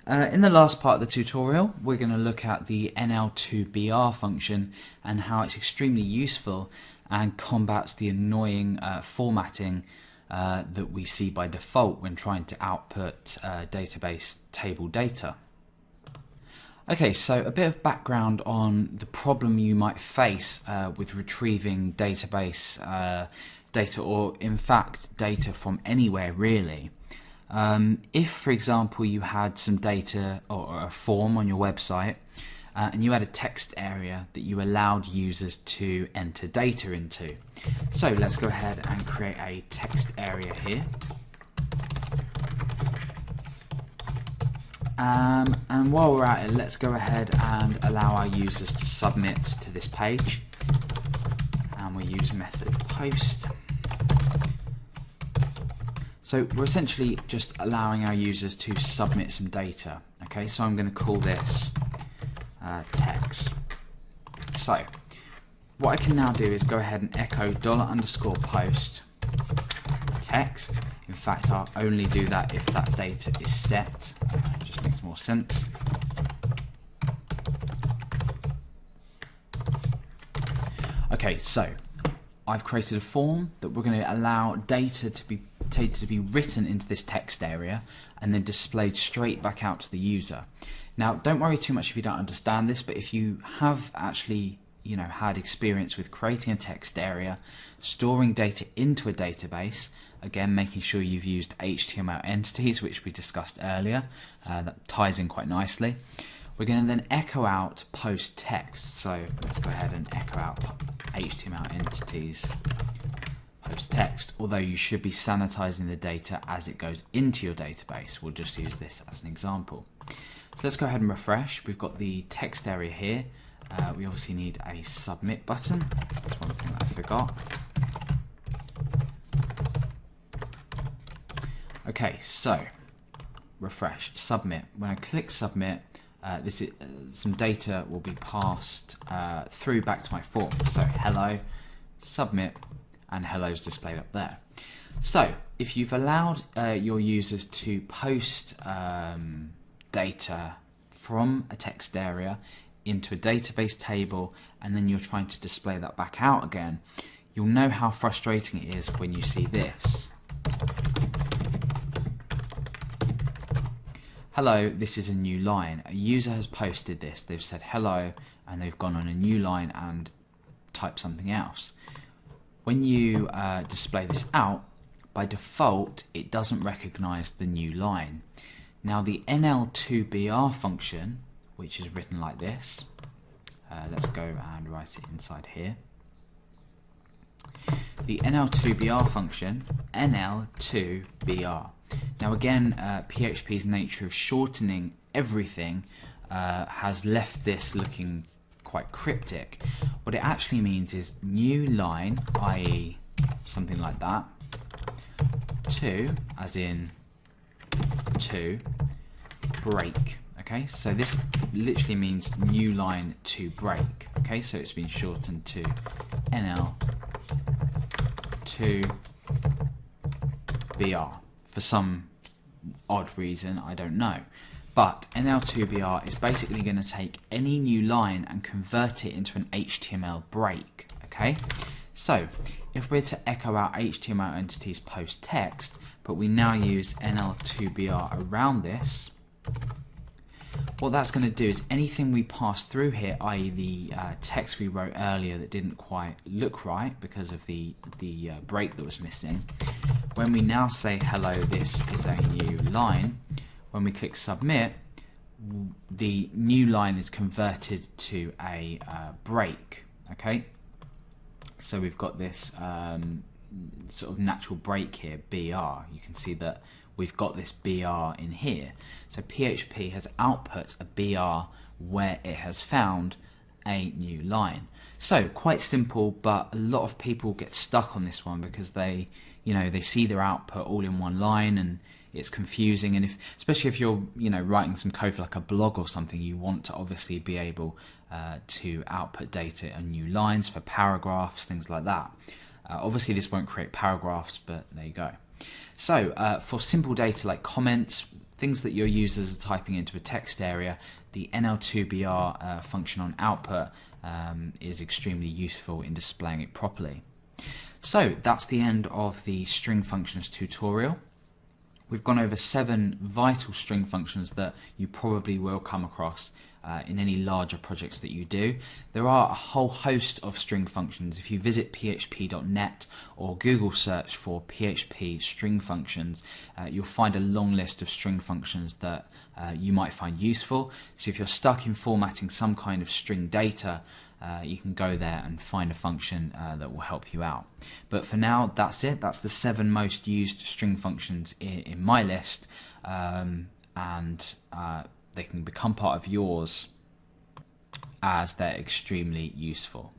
In the last part of the tutorial, we're going to look at the NL2BR function and how it's extremely useful and combats the annoying formatting that we see by default when trying to output database table data. Okay, so a bit of background on the problem you might face with retrieving database data, or in fact data from anywhere really. If, for example, you had some data or a form on your website and you had a text area that you allowed users to enter data into. So let's go ahead and create a text area here. And while we're at it, let's go ahead and allow our users to submit to this page. And we'll use method post. So we're essentially just allowing our users to submit some data. Okay, so I'm going to call this text. So what I can now do is go ahead and echo $_post text. In fact, I'll only do that if that data is set. It just makes more sense. Okay, so I've created a form that we're going to allow data to be written into this text area and then displayed straight back out to the user. Now, don't worry too much if you don't understand this, but if you have actually had experience with creating a text area, storing data into a database, again making sure you've used HTML entities, which we discussed earlier, that ties in quite nicely. We're going to then echo out post text. So let's go ahead and echo out HTML entities post text, although you should be sanitizing the data as it goes into your database. We'll just use this as an example. So let's go ahead and refresh. We've got the text area here. We obviously need a submit button. That's one thing that I forgot. Okay, so refresh, submit. When I click submit, some data will be passed through back to my form. So hello, submit, and hello is displayed up there. So if you've allowed your users to post data from a text area into a database table, and then you're trying to display that back out again, you'll know how frustrating it is when you see this. Hello, this is a new line. A user has posted this. They've said hello, and they've gone on a new line and typed something else. When you display this out, by default, it doesn't recognize the new line. Now, the NL2BR function, which is written like this, let's go and write it inside here. The NL2BR function, NL2BR. Now again, PHP's nature of shortening everything has left this looking quite cryptic. What it actually means is new line, i.e. something like that, to, as in to, break. Okay, so this literally means new line to break. Okay, so it's been shortened to NL2BR. For some odd reason, I don't know. But NL2BR is basically going to take any new line and convert it into an HTML break. Okay, so if we're to echo out HTML entities post text, but we now use NL2BR around this, what that's going to do is anything we pass through here, i.e. the text we wrote earlier that didn't quite look right because of the break that was missing, when we now say hello, this is a new line, when we click submit, the new line is converted to a break. Okay, so we've got this sort of natural break here, BR. You can see that we've got this BR in here. So PHP has output a BR where it has found a new line. So quite simple, but a lot of people get stuck on this one because they see their output all in one line and it's confusing. And especially if you're writing some code for like a blog or something, you want to obviously be able to output data on new lines for paragraphs, things like that. Obviously this won't create paragraphs, but there you go. So for simple data like comments, things that your users are typing into a text area, the NL2BR function on output is extremely useful in displaying it properly. So that's the end of the string functions tutorial. We've gone over 7 vital string functions that you probably will come across in any larger projects that you do. There are a whole host of string functions. If you visit php.net or Google search for PHP string functions, you'll find a long list of string functions that you might find useful. So if you're stuck in formatting some kind of string data, you can go there and find a function that will help you out. But for now, that's it. That's the 7 most used string functions in my list, and they can become part of yours as they're extremely useful.